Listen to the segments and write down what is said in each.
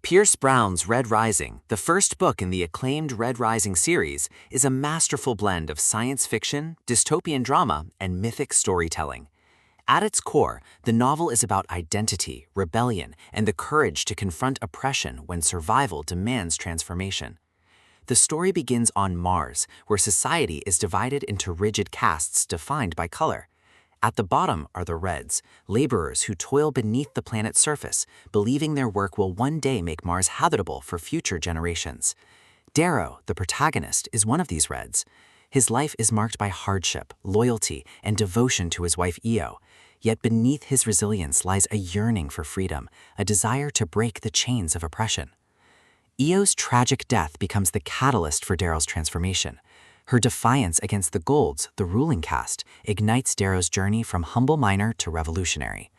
Pierce Brown's Red Rising, the first book in the acclaimed Red Rising series, is a masterful blend of science fiction, dystopian drama, and mythic storytelling. At its core, the novel is about identity, rebellion, and the courage to confront oppression when survival demands transformation. The story begins on Mars, where society is divided into rigid castes defined by color. At the bottom are the Reds, laborers who toil beneath the planet's surface, believing their work will one day make Mars habitable for future generations. Darrow, the protagonist, is one of these Reds. His life is marked by hardship, loyalty, and devotion to his wife Io. Yet beneath his resilience lies a yearning for freedom, a desire to break the chains of oppression. Io's tragic death becomes the catalyst for Darrow's transformation. Her defiance against the Golds, the ruling caste, ignites Darrow's journey from humble miner to revolutionary.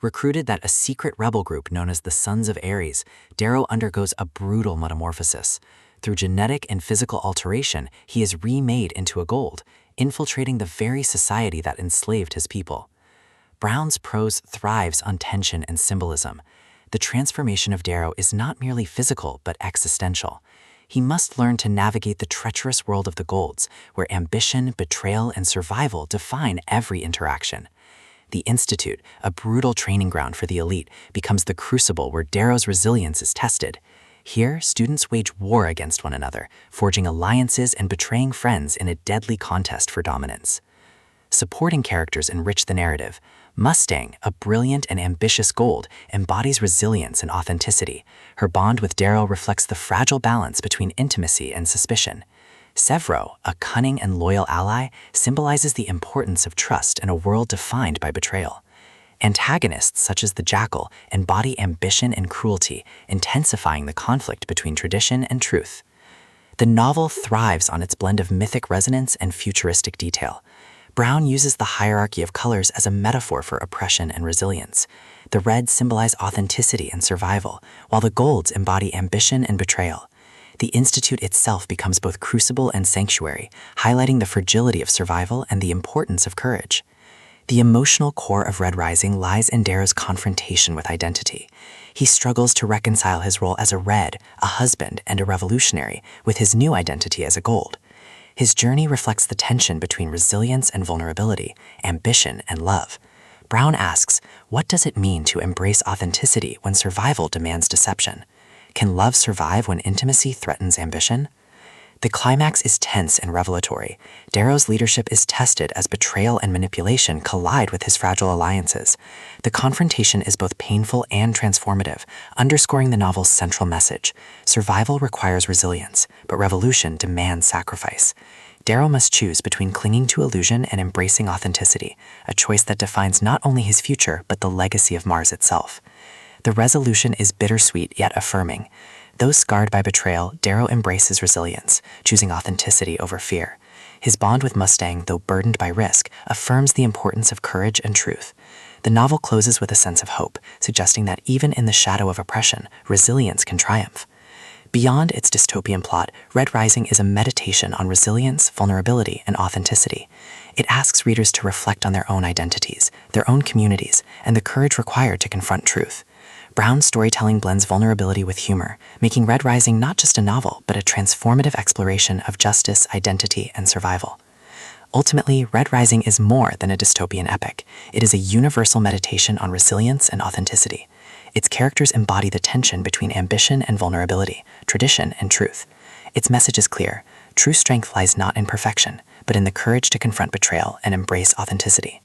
Recruited that a secret rebel group known as the Sons of Ares, Darrow undergoes a brutal metamorphosis. Through genetic and physical alteration, he is remade into a Gold, infiltrating the very society that enslaved his people. Brown's prose thrives on tension and symbolism. The transformation of Darrow is not merely physical but existential. He must learn to navigate the treacherous world of the Golds, where ambition, betrayal, and survival define every interaction. The Institute, a brutal training ground for the elite, becomes the crucible where Darrow's resilience is tested. Here, students wage war against one another, forging alliances and betraying friends in a deadly contest for dominance. Supporting characters enrich the narrative. Mustang, a brilliant and ambitious Gold, embodies resilience and authenticity. Her bond with Darrow reflects the fragile balance between intimacy and suspicion. Severo, a cunning and loyal ally, symbolizes the importance of trust in a world defined by betrayal. Antagonists, such as the Jackal, embody ambition and cruelty, intensifying the conflict between tradition and truth. The novel thrives on its blend of mythic resonance and futuristic detail. Brown uses the hierarchy of colors as a metaphor for oppression and resilience. The Reds symbolize authenticity and survival, while the Golds embody ambition and betrayal. The Institute itself becomes both crucible and sanctuary, highlighting the fragility of survival and the importance of courage. The emotional core of Red Rising lies in Darrow's confrontation with identity. He struggles to reconcile his role as a Red, a husband, and a revolutionary with his new identity as a Gold. His journey reflects the tension between resilience and vulnerability, ambition and love. Brown asks, what does it mean to embrace authenticity when survival demands deception? Can love survive when intimacy threatens ambition? The climax is tense and revelatory. Darrow's leadership is tested as betrayal and manipulation collide with his fragile alliances. The confrontation is both painful and transformative, underscoring the novel's central message. Survival requires resilience, but revolution demands sacrifice. Darrow must choose between clinging to illusion and embracing authenticity, a choice that defines not only his future but the legacy of Mars itself. The resolution is bittersweet yet affirming. Though scarred by betrayal, Darrow embraces resilience, choosing authenticity over fear. His bond with Mustang, though burdened by risk, affirms the importance of courage and truth. The novel closes with a sense of hope, suggesting that even in the shadow of oppression, resilience can triumph. Beyond its dystopian plot, Red Rising is a meditation on resilience, vulnerability, and authenticity. It asks readers to reflect on their own identities, their own communities, and the courage required to confront truth. Brown's storytelling blends vulnerability with humor, making Red Rising not just a novel, but a transformative exploration of justice, identity, and survival. Ultimately, Red Rising is more than a dystopian epic. It is a universal meditation on resilience and authenticity. Its characters embody the tension between ambition and vulnerability, tradition and truth. Its message is clear. True strength lies not in perfection, but in the courage to confront betrayal and embrace authenticity.